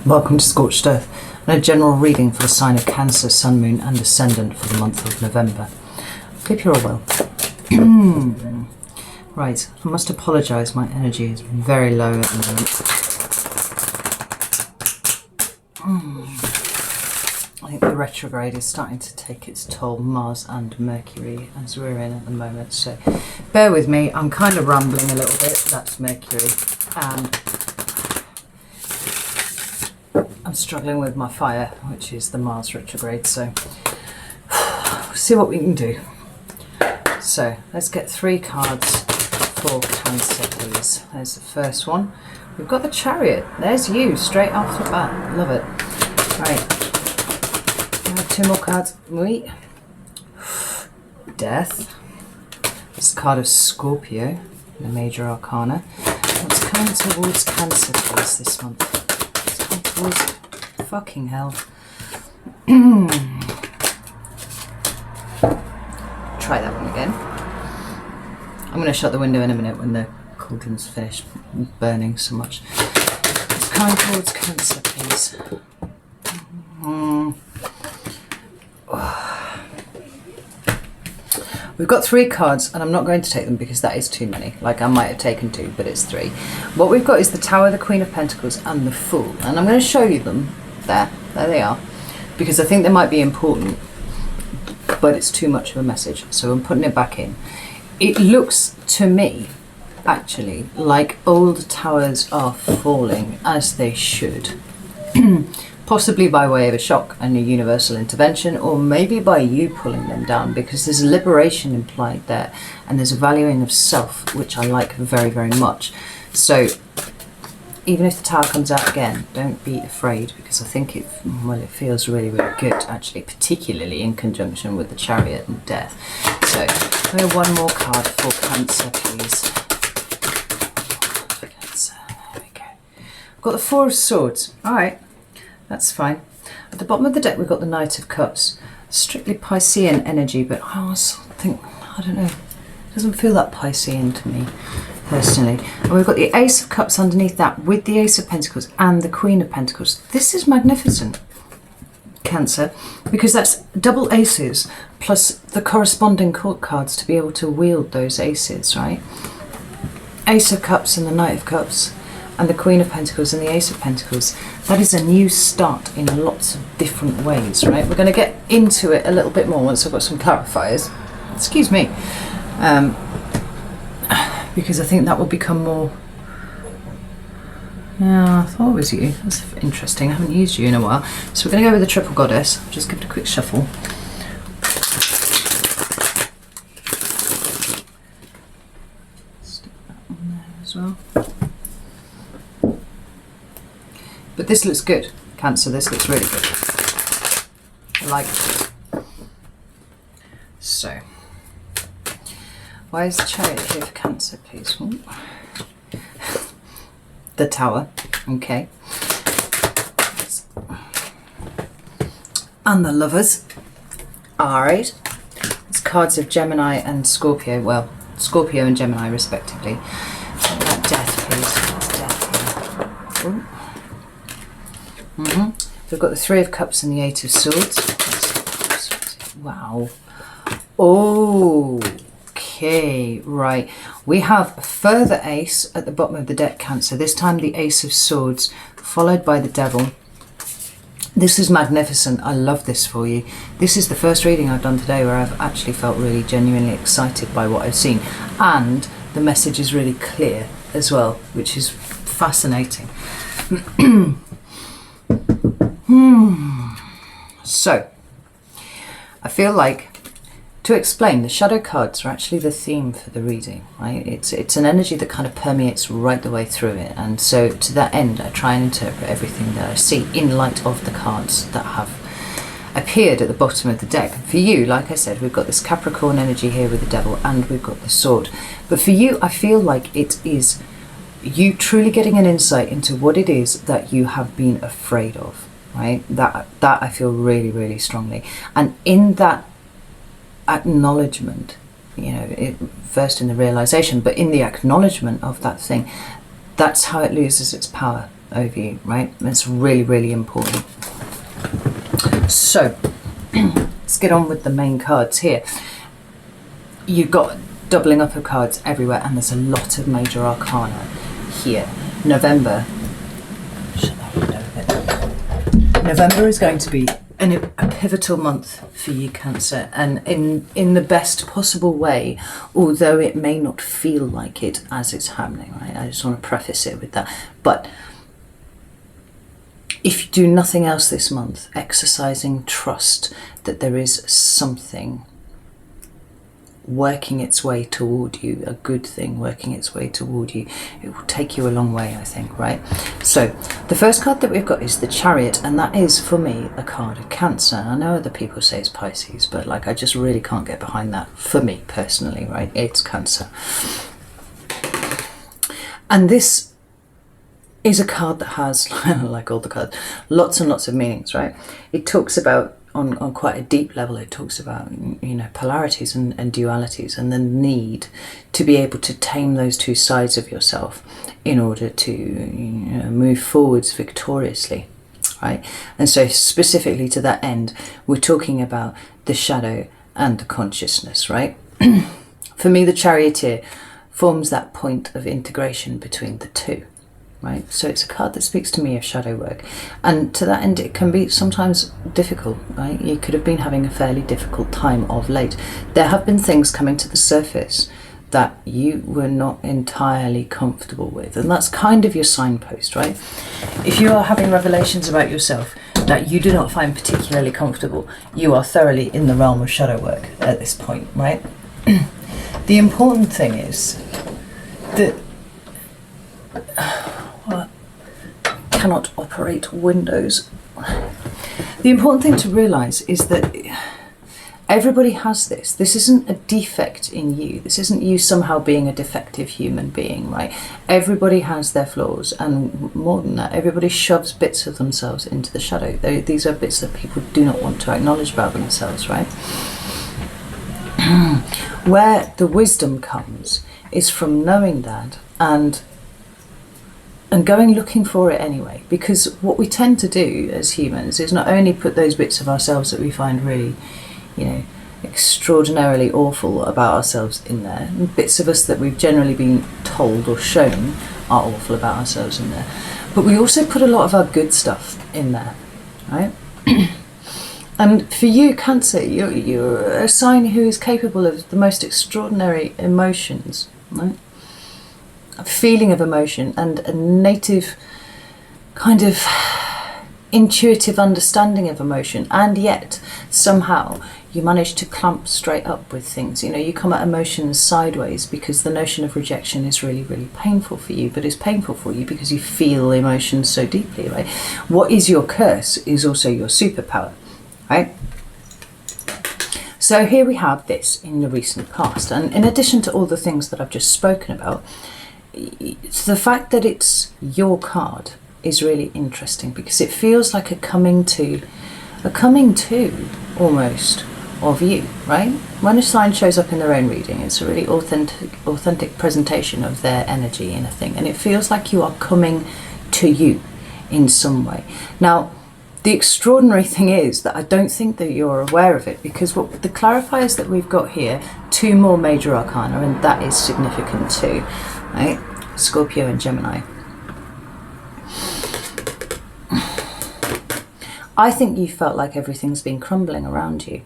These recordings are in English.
Welcome to Scorched Earth and a general reading for the sign of Cancer, Sun, Moon and Ascendant for the month of November. Hope you're all well. Right, I must apologise, my energy is very low at the moment. I think the retrograde is starting to take its toll, Mars and Mercury, as we're in at the moment, so bear with me. I'm kind of rambling a little bit, that's Mercury, and I'm struggling with my fire, which is the Mars retrograde, so we'll see what we can do. So let's get 3 cards for Cancer, please. There's the first one. We've got the Chariot. There's you, straight off the bat. Love it. Right. We have 2 more cards. Wait. Death. This card of Scorpio, the Major Arcana. What's coming towards Cancer, please, this month? What's coming towards... Fucking hell. Try that one again. I'm going to shut the window in a minute when the cauldron's finished burning so much. It's coming towards Cancer, please. We've got 3 cards and I'm not going to take them because that is too many. Like, I might have taken 2, but it's 3. What we've got is the Tower, the Queen of Pentacles and the Fool. And I'm going to show you them. There they are, because I think they might be important, but it's too much of a message, so I'm putting it back in. It looks to me actually like old towers are falling, as they should. Possibly by way of a shock and a universal intervention, or maybe by you pulling them down, because there's liberation implied there and there's a valuing of self, which I like very, very much. So even if the Tower comes out again, don't be afraid, because I think it feels really, really good, actually, particularly in conjunction with the Chariot and Death. So, we have 1 more card for Cancer, please. Cancer, there we go. I've got the 4 of Swords. Alright, that's fine. At the bottom of the deck, we've got the Knight of Cups. Strictly Piscean energy, but I also think, I don't know, it doesn't feel that Piscean to me, personally. And we've got the Ace of Cups underneath that with the Ace of Pentacles and the Queen of Pentacles. This is magnificent, Cancer, because that's double aces plus the corresponding court cards to be able to wield those aces, right? Ace of Cups and the Knight of Cups and the Queen of Pentacles and the Ace of Pentacles. That is a new start in lots of different ways, right? We're going to get into it a little bit more once I've got some clarifiers. Excuse me. Because I think that will become more... Yeah, I thought it was you. That's interesting. I haven't used you in a while. So we're going to go with the Triple Goddess. Just give it a quick shuffle. Stick that on there as well. But this looks good, Cancer. This looks really good. I like it. So... why is the Chariot here for Cancer, please? Ooh. The Tower, okay. And the Lovers. Alright. It's cards of Gemini and Scorpio. Well, Scorpio and Gemini, respectively. That Death, please. That's Death here. We've got the 3 of Cups and the 8 of Swords. Wow. Oh. Okay, right. We have a further ace at the bottom of the deck, Cancer. This time the Ace of Swords, followed by the Devil. This is magnificent. I love this for you. This is the first reading I've done today where I've actually felt really genuinely excited by what I've seen. And the message is really clear as well, which is fascinating. So, I feel like, to explain, the shadow cards are actually the theme for the reading, right? It's an energy that kind of permeates right the way through it, and so to that end I try and interpret everything that I see in light of the cards that have appeared at the bottom of the deck. For you, like I said, we've got this Capricorn energy here with the Devil and we've got the Sword. But for you, I feel like it is you truly getting an insight into what it is that you have been afraid of, right? That I feel really, really strongly. And in that acknowledgement, you know, first in the realization, but in the acknowledgement of that thing, that's how it loses its power. over you, right? That's really, really important. So let's get on with the main cards here. You've got doubling up of cards everywhere, and there's a lot of major arcana here. November, shut that window a bit. November is going to be a pivotal month for you, Cancer, and in the best possible way, although it may not feel like it as it's happening, right? I just want to preface it with that. But if you do nothing else this month, exercising trust that there is something working its way toward you, a good thing working its way toward you, it will take you a long way, I think, right? So the first card that we've got is the Chariot, and that is for me a card of Cancer. I know other people say it's Pisces, but like I just really can't get behind that for me personally, right? It's Cancer. And this is a card that has, like all the cards, lots and lots of meanings, right? It talks about, on quite a deep level, it talks about, you know, polarities and dualities, and the need to be able to tame those two sides of yourself in order to, you know, move forwards victoriously, right? And so specifically to that end, we're talking about the shadow and the consciousness, right? For me, the Charioteer forms that point of integration between the two. Right, so it's a card that speaks to me of shadow work, and to that end it can be sometimes difficult, right? You could have been having a fairly difficult time of late. There have been things coming to the surface that you were not entirely comfortable with, and that's kind of your signpost, right? If you are having revelations about yourself that you do not find particularly comfortable, you are thoroughly in the realm of shadow work at this point, right? The important thing is that cannot operate Windows. The important thing to realise is that everybody has this. This isn't a defect in you. This isn't you somehow being a defective human being, right? Everybody has their flaws, and more than that, everybody shoves bits of themselves into the shadow. These are bits that people do not want to acknowledge about themselves, right? Where the wisdom comes is from knowing that and going looking for it anyway, because what we tend to do as humans is not only put those bits of ourselves that we find really, you know, extraordinarily awful about ourselves in there, and bits of us that we've generally been told or shown are awful about ourselves in there, but we also put a lot of our good stuff in there, right? And for you, Cancer, you're a sign who is capable of the most extraordinary emotions, right? A feeling of emotion and a native kind of intuitive understanding of emotion, and yet somehow you manage to clamp straight up with things. You know, you come at emotions sideways because the notion of rejection is really, really painful for you, but it's painful for you because you feel emotions so deeply, right? What is your curse is also your superpower, right? So here we have this in the recent past, and in addition to all the things that I've just spoken about, it's the fact that it's your card is really interesting, because it feels like a coming to almost of you, right? When a sign shows up in their own reading, it's a really authentic presentation of their energy in a thing, and it feels like you are coming to you in some way. Now, the extraordinary thing is that I don't think that you're aware of it, because what the clarifiers that we've got here, 2 more major arcana, and that is significant too, right? Scorpio and Gemini. I think you felt like everything's been crumbling around you.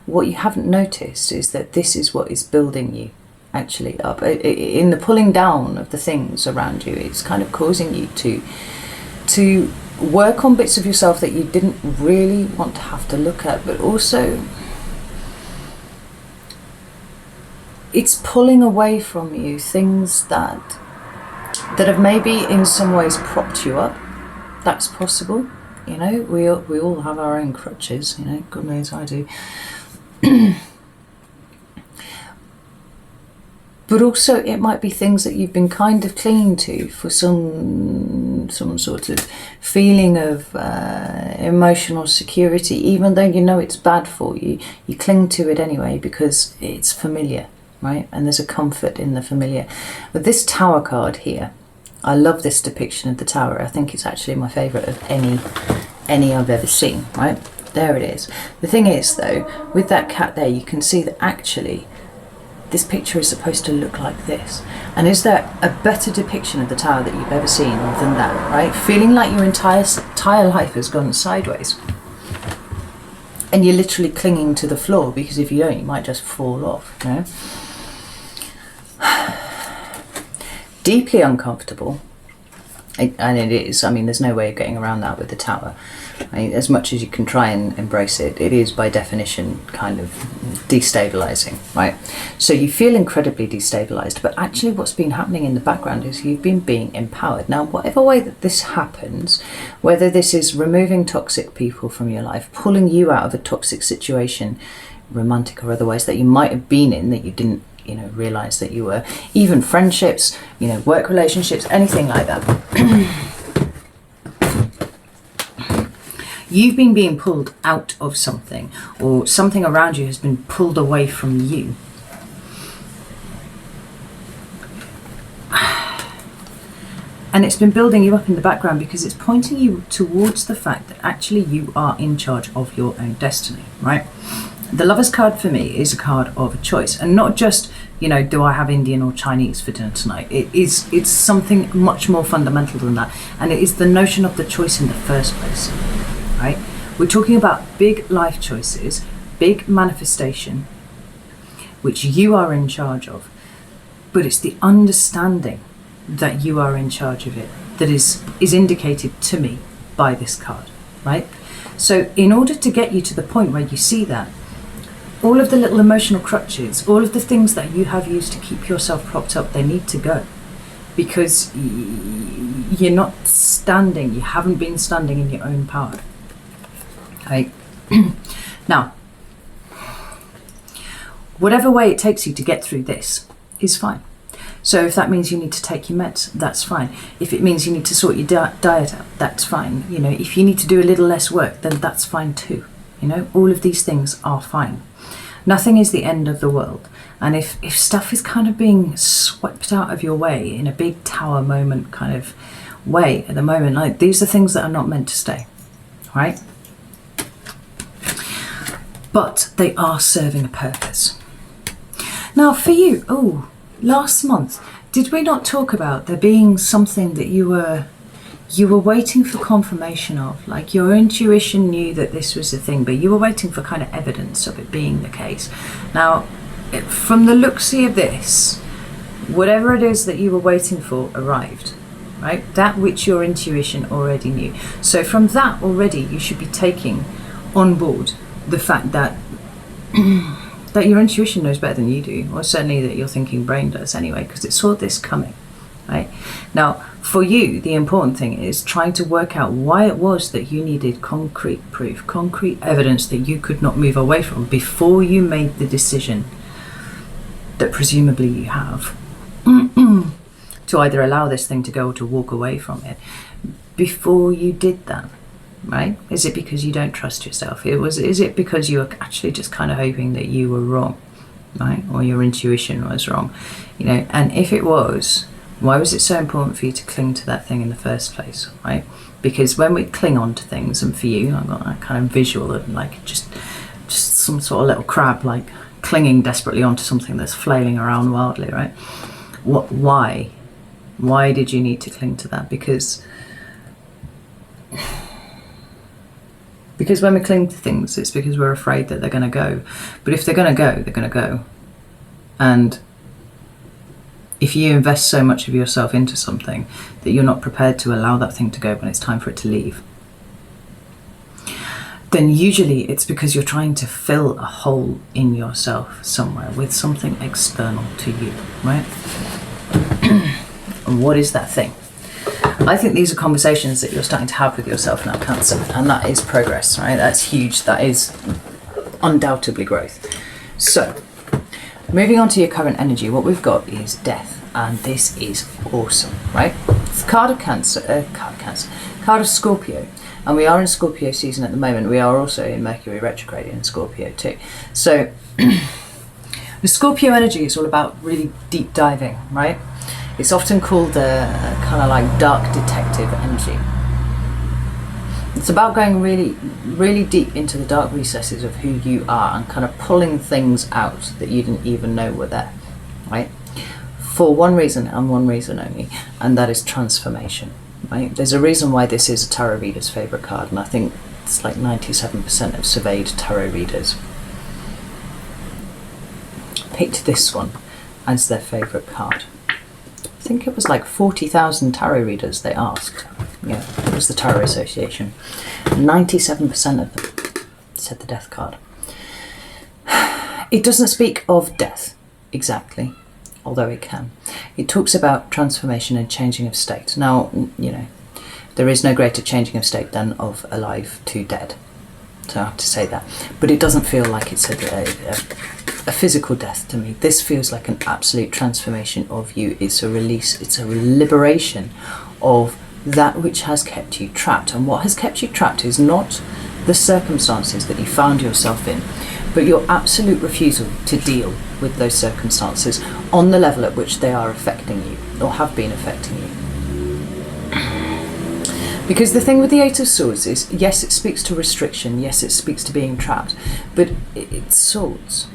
What you haven't noticed is that this is what is building you actually up. In the pulling down of the things around you, it's kind of causing you to work on bits of yourself that you didn't really want to have to look at, but also it's pulling away from you things that have maybe in some ways propped you up. That's possible. You know, we all have our own crutches, you know, God knows I do. But also it might be things that you've been kind of clinging to for some sort of feeling of emotional security, even though you know it's bad for you, you cling to it anyway because it's familiar, right? And there's a comfort in the familiar. But this Tower card here, I love this depiction of the tower. I think it's actually my favourite of any I've ever seen, right? There it is. The thing is, though, with that cat there, you can see that actually this picture is supposed to look like this. And is there a better depiction of the tower that you've ever seen than that, right? Feeling like your entire life has gone sideways. And you're literally clinging to the floor, because if you don't, you might just fall off, you know? Deeply uncomfortable. And it is. I mean, there's no way of getting around that with the tower. I mean, as much as you can try and embrace it, it is by definition kind of destabilizing, right? So you feel incredibly destabilized, but actually what's been happening in the background is you've been being empowered. Now, whatever way that this happens, whether this is removing toxic people from your life, pulling you out of a toxic situation, romantic or otherwise, that you might have been in, that you didn't, you know, realize that you were, even friendships, you know, work relationships, anything like that. You've been being pulled out of something, or something around you has been pulled away from you. And it's been building you up in the background because it's pointing you towards the fact that actually you are in charge of your own destiny, right? The Lovers card for me is a card of a choice, and not just, you know, do I have Indian or Chinese for dinner tonight? It's something much more fundamental than that, and it is the notion of the choice in the first place, right? We're talking about big life choices, big manifestation, which you are in charge of, but it's the understanding that you are in charge of it that is indicated to me by this card, right? So in order to get you to the point where you see that, all of the little emotional crutches, all of the things that you have used to keep yourself propped up, they need to go, because you're not standing, you haven't been standing in your own power, right? Now, whatever way it takes you to get through this is fine. So if that means you need to take your meds, that's fine. If it means you need to sort your diet out, that's fine. You know, if you need to do a little less work, then that's fine too. You know, all of these things are fine. Nothing is the end of the world. And if stuff is kind of being swept out of your way in a big tower moment kind of way at the moment, like, these are things that are not meant to stay, right? But they are serving a purpose. Now for you, last month, did we not talk about there being something that you were waiting for confirmation of? Like, your intuition knew that this was a thing, but you were waiting for kind of evidence of it being the case. Now, from the looksy of this, whatever it is that you were waiting for arrived, right? That which your intuition already knew. So from that already, you should be taking on board the fact that that your intuition knows better than you do, or certainly that your thinking brain does anyway, because it saw this coming, right? Now, for you, the important thing is trying to work out why it was that you needed concrete proof, concrete evidence that you could not move away from before you made the decision that presumably you have to either allow this thing to go or to walk away from it. Before you did that, right? Is it because you don't trust yourself? Is it because you were actually just kind of hoping that you were wrong, right? Or your intuition was wrong, you know? And if it was, why was it so important for you to cling to that thing in the first place, right? Because when we cling on to things, and for you, I've got that kind of visual of like just some sort of little crab like clinging desperately onto something that's flailing around wildly, right? Why did you need to cling to that? Because when we cling to things, it's because we're afraid that they're going to go. But if they're going to go, they're going to go. And if you invest so much of yourself into something that you're not prepared to allow that thing to go when it's time for it to leave, then usually it's because you're trying to fill a hole in yourself somewhere with something external to you, right? And what is that thing? I think these are conversations that you're starting to have with yourself now, Cancer, and that is progress, right? That's huge. That is undoubtedly growth. So, moving on to your current energy, what we've got is death, and this is awesome, right? It's card of Cancer, card of Scorpio, and we are in Scorpio season at the moment. We are also in Mercury retrograde in Scorpio too. So, the Scorpio energy is all about really deep diving, right? It's often called a kind of like dark detective energy. It's about going really, really deep into the dark recesses of who you are and kind of pulling things out that you didn't even know were there, right? For one reason and one reason only, and that is transformation, right? There's a reason why this is a tarot reader's favourite card, and I think it's like 97% of surveyed tarot readers picked this one as their favourite card. I think it was like 40,000 tarot readers they asked. Yeah, it was the Tarot Association. 97% of them said the Death card. It doesn't speak of death exactly, although it can. It talks about transformation and changing of state. Now, you know, there is no greater changing of state than of alive to dead. So I have to say that. But it doesn't feel like it's a physical death to me. This feels like an absolute transformation of you. It's a release, it's a liberation of that which has kept you trapped. And what has kept you trapped is not the circumstances that you found yourself in, but your absolute refusal to deal with those circumstances on the level at which they are affecting you or have been affecting you. Because the thing with the Eight of Swords is, yes, it speaks to restriction, yes, it speaks to being trapped, but it's swords,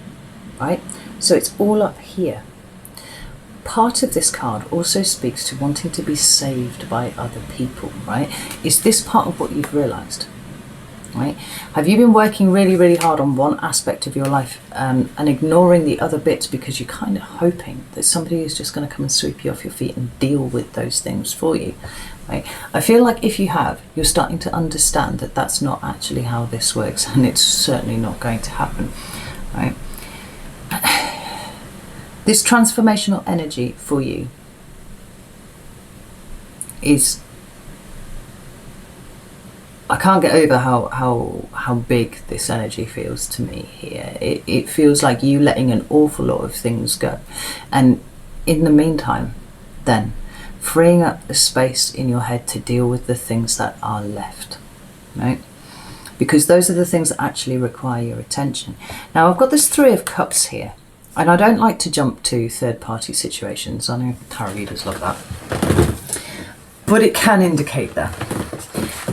right? So it's all up here. Part of this card also speaks to wanting to be saved by other people, right? Is this part of what you've realised, right? Have you been working really, really hard on one aspect of your life and ignoring the other bits because you're kind of hoping that somebody is just going to come and sweep you off your feet and deal with those things for you, right? I feel like if you have, you're starting to understand that that's not actually how this works, and it's certainly not going to happen, right? This transformational energy for you is, I can't get over how big this energy feels to me here. It feels like you letting an awful lot of things go, and in the meantime then freeing up the space in your head to deal with the things that are left, right? Because those are the things that actually require your attention. Now I've got this Three of Cups here, and I don't like to jump to third-party situations. I know tarot readers love that, but it can indicate that.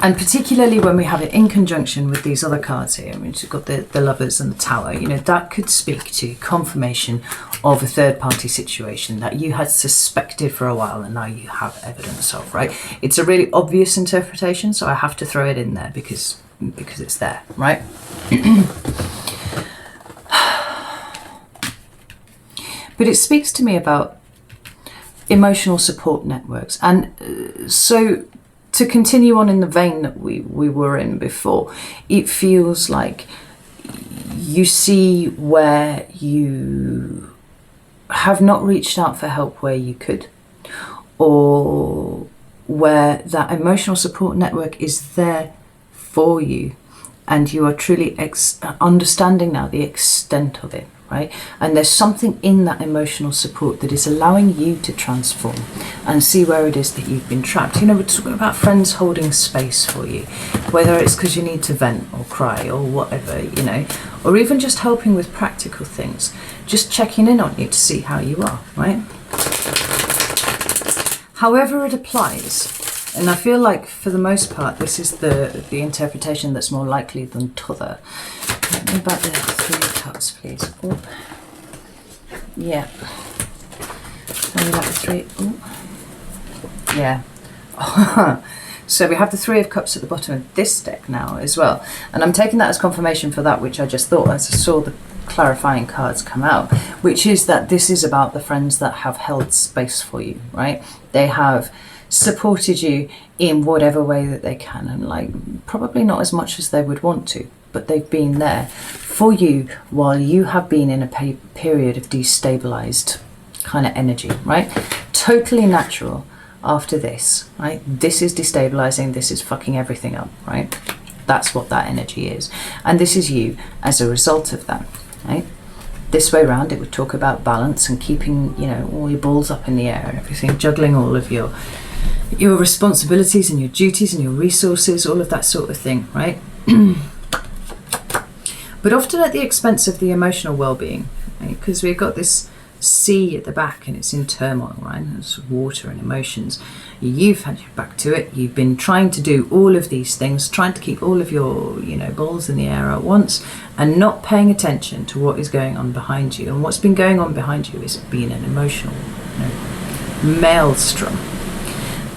And particularly when we have it in conjunction with these other cards here, which have got the Lovers and the Tower, you know, that could speak to confirmation of a third-party situation that you had suspected for a while and now you have evidence of, right? It's a really obvious interpretation, so I have to throw it in there because it's there, right? But it speaks to me about emotional support networks. And so to continue on in the vein that we were in before, it feels like you see where you have not reached out for help where you could, or where that emotional support network is there for you, and you are truly understanding now the extent of it, right? And there's something in that emotional support that is allowing you to transform and see where it is that you've been trapped. You know, we're talking about friends holding space for you, whether it's because you need to vent or cry or whatever, you know, or even just helping with practical things, just checking in on you to see how you are, right? However it applies, and I feel like for the most part this is the interpretation that's more likely than t'other. Let me back the Three of Cups, please. Oh. Yeah. Let me back the three. Oh. Yeah. So we have the Three of Cups at the bottom of this deck now as well. And I'm taking that as confirmation for that which I just thought as I saw the clarifying cards come out, which is that this is about the friends that have held space for you, right? They have supported you in whatever way that they can, and like probably not as much as they would want to, but they've been there for you while you have been in a period of destabilized kind of energy, right? Totally natural after this, right? This is destabilizing, this is fucking everything up, right? That's what that energy is. And this is you as a result of that, right? This way around, it would talk about balance and keeping, you know, all your balls up in the air and everything, juggling all of your responsibilities and your duties and your resources, all of that sort of thing, right? But often at the expense of the emotional well-being, right? Because we've got this sea at the back and it's in turmoil, right? It's water and emotions. You've had your back to it. You've been trying to do all of these things, trying to keep all of your, balls in the air at once and not paying attention to what is going on behind you. And what's been going on behind you is being an emotional, maelstrom.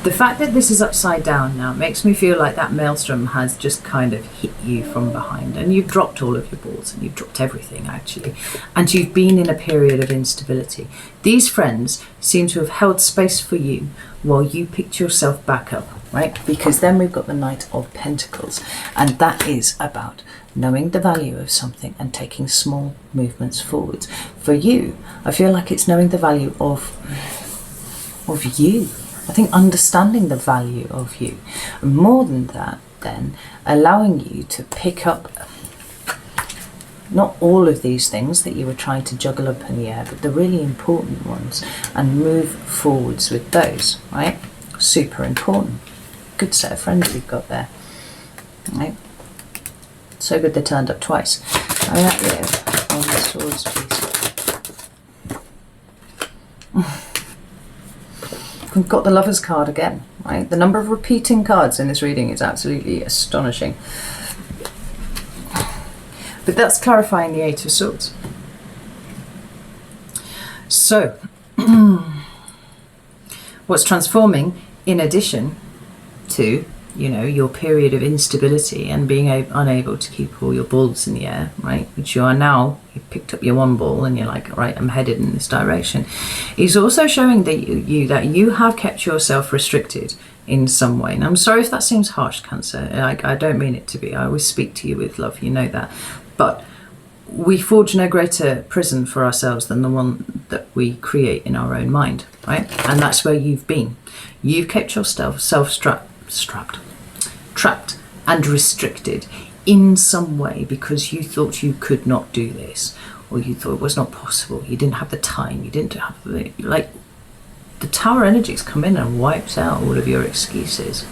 The fact that this is upside down now makes me feel like that maelstrom has just kind of hit you from behind, and you've dropped all of your balls, and you've dropped everything actually, and you've been in a period of instability. These friends seem to have held space for you while you picked yourself back up, right? Because then we've got the Knight of Pentacles, and that is about knowing the value of something and taking small movements forwards. For you, I feel like it's knowing the value of you. I think understanding the value of you. More than that, then, allowing you to pick up not all of these things that you were trying to juggle up in the air, but the really important ones, and move forwards with those, right? Super important. Good set of friends we've got there, right? So good they turned up twice. Oh, yeah, on the swords, please. We've got the Lovers card again, right? The number of repeating cards in this reading is absolutely astonishing. But that's clarifying the Eight of Swords. So, what's transforming, in addition to, your period of instability and being unable to keep all your balls in the air, right? Which you are now, you picked up your one ball and you're like, right, I'm headed in this direction. Is also showing that you have kept yourself restricted in some way. And I'm sorry if that seems harsh, Cancer. I don't mean it to be. I always speak to you with love, you know that. But we forge no greater prison for ourselves than the one that we create in our own mind, right? And that's where you've been. You've kept yourself trapped and restricted in some way because you thought you could not do this, or you thought it was not possible. You didn't have the time. You didn't have the Tower energies come in and wipes out all of your excuses.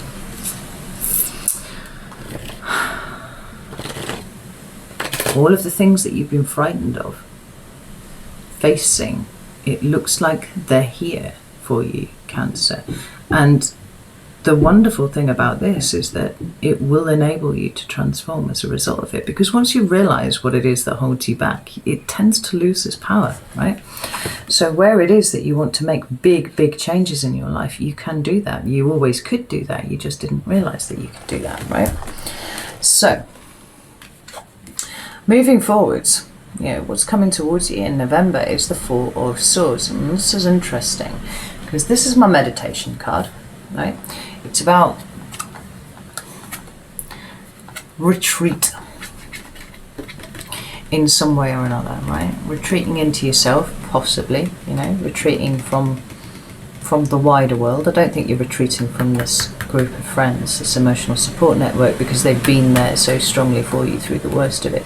All of the things that you've been frightened of facing, it looks like they're here for you, Cancer. And the wonderful thing about this is that it will enable you to transform as a result of it, because once you realize what it is that holds you back, it tends to lose its power, right? So where it is that you want to make big changes in your life, you can do that. You always could do that. You just didn't realize that you could do that, right? So moving forwards, what's coming towards you in November is the Four of Swords. And this is interesting because this is my meditation card, right? It's about retreat in some way or another, right? Retreating into yourself, possibly, retreating from the wider world. I don't think you're retreating from this group of friends, this emotional support network, because they've been there so strongly for you through the worst of it.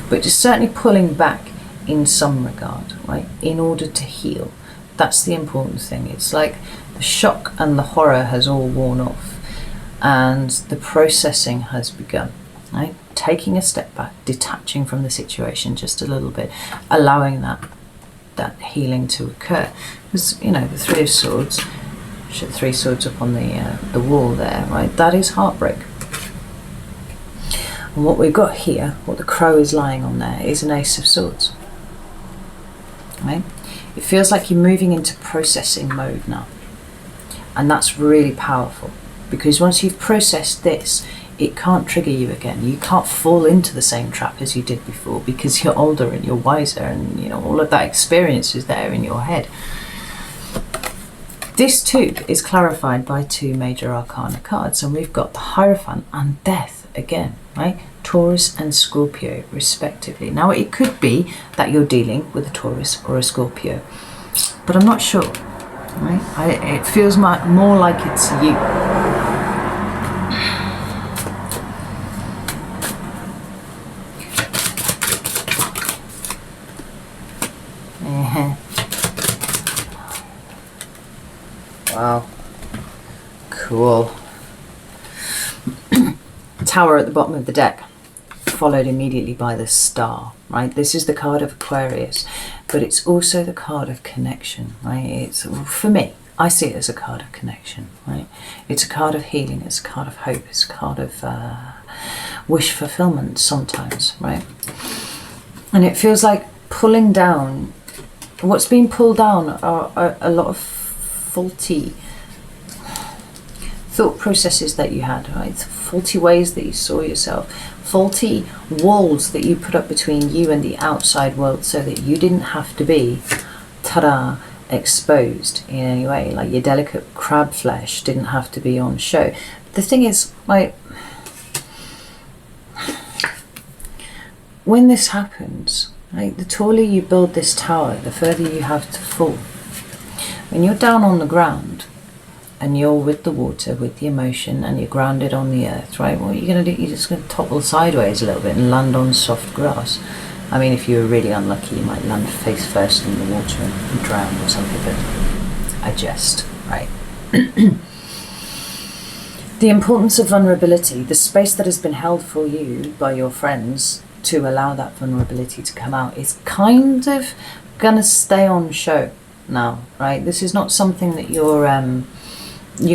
But just certainly pulling back in some regard, right? In order to heal. That's the important thing. It's like the shock and the horror has all worn off and the processing has begun, right? Taking a step back, detaching from the situation just a little bit, allowing that healing to occur. Because, the Three of Swords, three swords up on the wall there, right? That is heartbreak. And what we've got here, what the crow is lying on there, is an Ace of Swords, right? It feels like you're moving into processing mode now. And that's really powerful, because once you've processed this, it can't trigger you again. You can't fall into the same trap as you did before, because you're older and you're wiser, and all of that experience is there in your head. This too is clarified by two major arcana cards, and we've got the Hierophant and Death again, right? Taurus and Scorpio respectively. Now it could be that you're dealing with a Taurus or a Scorpio, but I'm not sure, right? It feels more like it's you. Wow. Cool. Tower at the bottom of the deck. followed immediately by the star, right? This is the card of Aquarius, but it's also the card of connection, right? It's, for me, I see it as a card of connection, right? It's a card of healing, it's a card of hope, it's a card of wish fulfillment sometimes, right? And it feels like pulling down, what's being pulled down are a lot of faulty thought processes that you had, right? Faulty ways that you saw yourself, faulty walls that you put up between you and the outside world so that you didn't have to be, ta-da, exposed in any way. Like your delicate crab flesh didn't have to be on show. The thing is, like, when this happens, right, the taller you build this tower, the further you have to fall. When you're down on the ground and you're with the water, with the emotion, and you're grounded on the earth, right, what are you going to do? You're just going to topple sideways a little bit and land on soft grass. I mean, if you were really unlucky, you might land face first in the water and drown or something, but I jest, right? The importance of vulnerability, the space that has been held for you by your friends to allow that vulnerability to come out, is kind of going to stay on show now, right? This is not something that you're going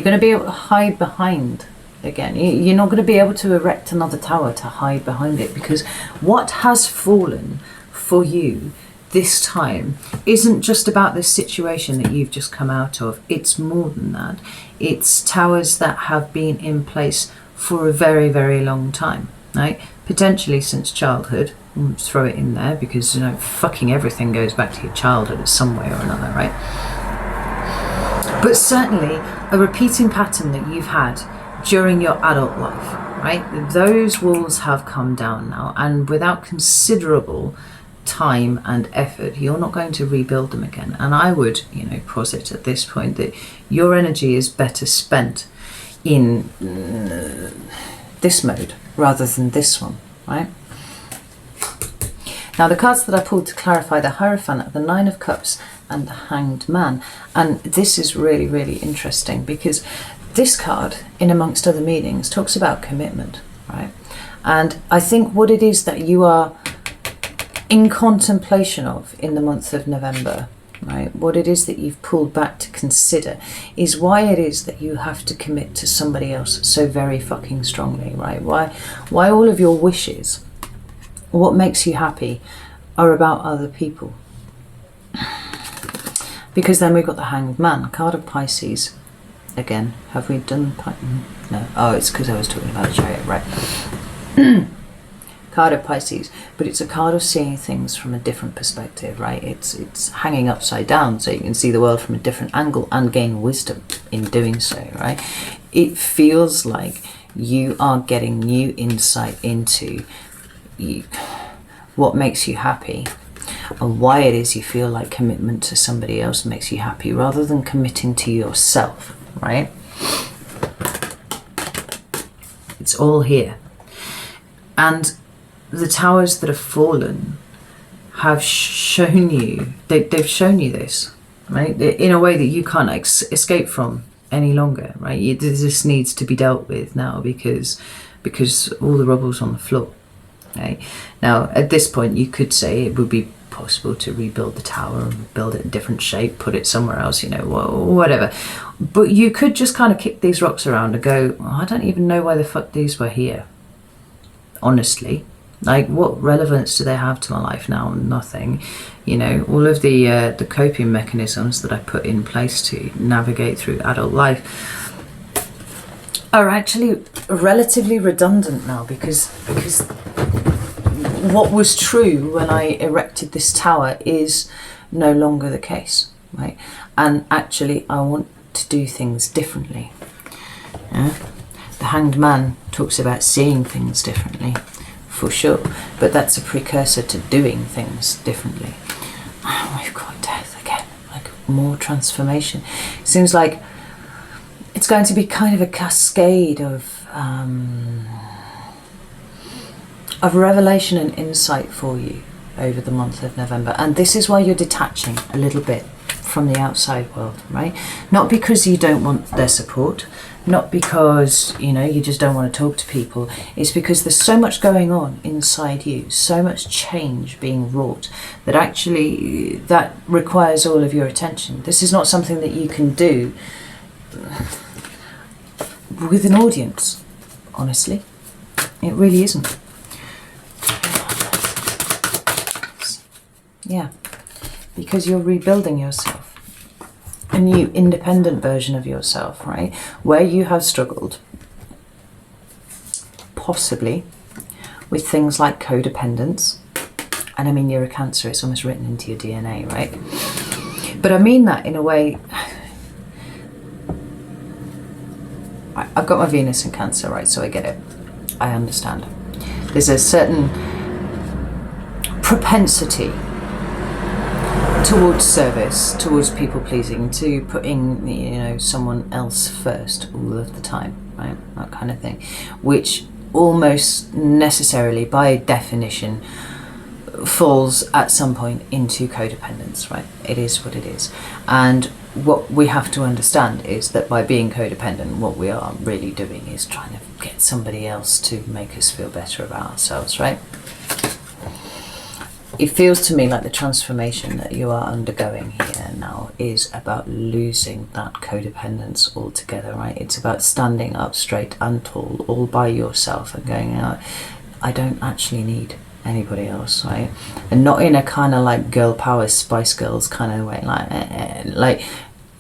to be able to hide behind again. You're not going to be able to erect another tower to hide behind it, because what has fallen for you this time isn't just about this situation that you've just come out of. It's more than that. It's towers that have been in place for a very, very long time, right? Potentially since childhood. Throw it in there, because, you know, fucking everything goes back to your childhood in some way or another, right? But certainly a repeating pattern that you've had during your adult life, right? Those walls have come down now, and without considerable time and effort, you're not going to rebuild them again. And I would, you know, posit at this point that your energy is better spent in this mode rather than this one, right? Now, the cards that I pulled to clarify the Hierophant are the Nine of Cups and the Hanged Man. And this is really, really interesting, because this card, in amongst other meanings, talks about commitment, right? And I think what it is that you are in contemplation of in the month of November, right, what it is that you've pulled back to consider, is why it is that you have to commit to somebody else so very fucking strongly, right? Why all of your wishes, what makes you happy, are about other people. Because then we've got the Hanged Man, card of Pisces. Again, have we done no? Oh, it's because I was talking about a chariot, right? Card of Pisces, but it's a card of seeing things from a different perspective, right? It's hanging upside down, so you can see the world from a different angle and gain wisdom in doing so, right? It feels like you are getting new insight into what makes you happy and why it is you feel like commitment to somebody else makes you happy, rather than committing to yourself, right? It's all here. And the towers that have fallen have shown you, they've shown you this, right? In a way that you can't escape from any longer, right? This needs to be dealt with now, because all the rubble's on the floor, right? Now, at this point, you could say it would be possible to rebuild the tower and build it in a different shape, put it somewhere else, you know, whatever. But you could just kind of kick these rocks around and go, oh, I don't even know why the fuck these were here. Honestly, like, what relevance do they have to my life now? Nothing. You know, all of the coping mechanisms that I put in place to navigate through adult life are actually relatively redundant now, because what was true when I erected this tower is no longer the case, right? And actually, I want to do things differently. Yeah? The Hanged Man talks about seeing things differently, for sure, but that's a precursor to doing things differently. Oh, we've got death again, like more transformation. It seems like it's going to be kind of a cascade of revelation and insight for you over the month of November, and this is why you're detaching a little bit from the outside world, right? Not because you don't want their support, not because, you know, you just don't want to talk to people. It's because there's so much going on inside you, so much change being wrought, that actually that requires all of your attention. This is not something that you can do with an audience, honestly. It really isn't. Yeah, because you're rebuilding yourself. A new independent version of yourself, right? Where you have struggled, possibly, with things like codependence. And I mean, you're a Cancer, it's almost written into your DNA, right? But I mean that in a way, I've got my Venus in Cancer, right? So I get it. I understand. There's a certain propensity towards service, towards people pleasing, to putting, you know, someone else first all of the time, right? That kind of thing, which almost necessarily, by definition, falls at some point into codependence, right? It is what it is. And what we have to understand is that by being codependent, what we are really doing is trying to get somebody else to make us feel better about ourselves, right? It feels to me like the transformation that you are undergoing here now is about losing that codependence altogether, right? It's about standing up straight and tall all by yourself and going, I don't actually need anybody else, right? And not in a kind of like girl power Spice Girls kind of way, like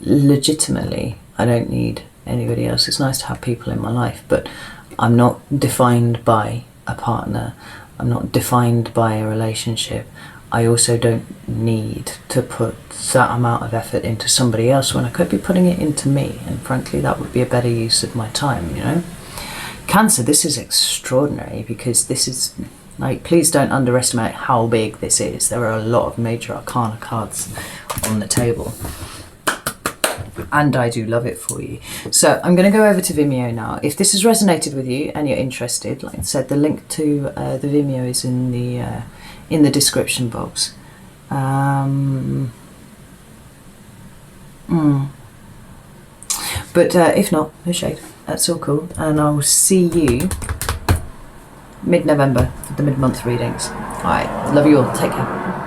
legitimately, I don't need anybody else. It's nice to have people in my life, but I'm not defined by a partner. I'm not defined by a relationship. I also don't need to put that amount of effort into somebody else when I could be putting it into me, and frankly that would be a better use of my time, you know? Cancer, this is extraordinary, because this is like, please don't underestimate how big this is. There are a lot of major arcana cards on the table, and I do love it for you. So I'm going to go over to Vimeo now. If this has resonated with you and you're interested, like I said, the link to the Vimeo is in the description box. But if not, no shade. That's all cool, and I'll see you mid-November for the mid-month readings. All right, love you all. Take care.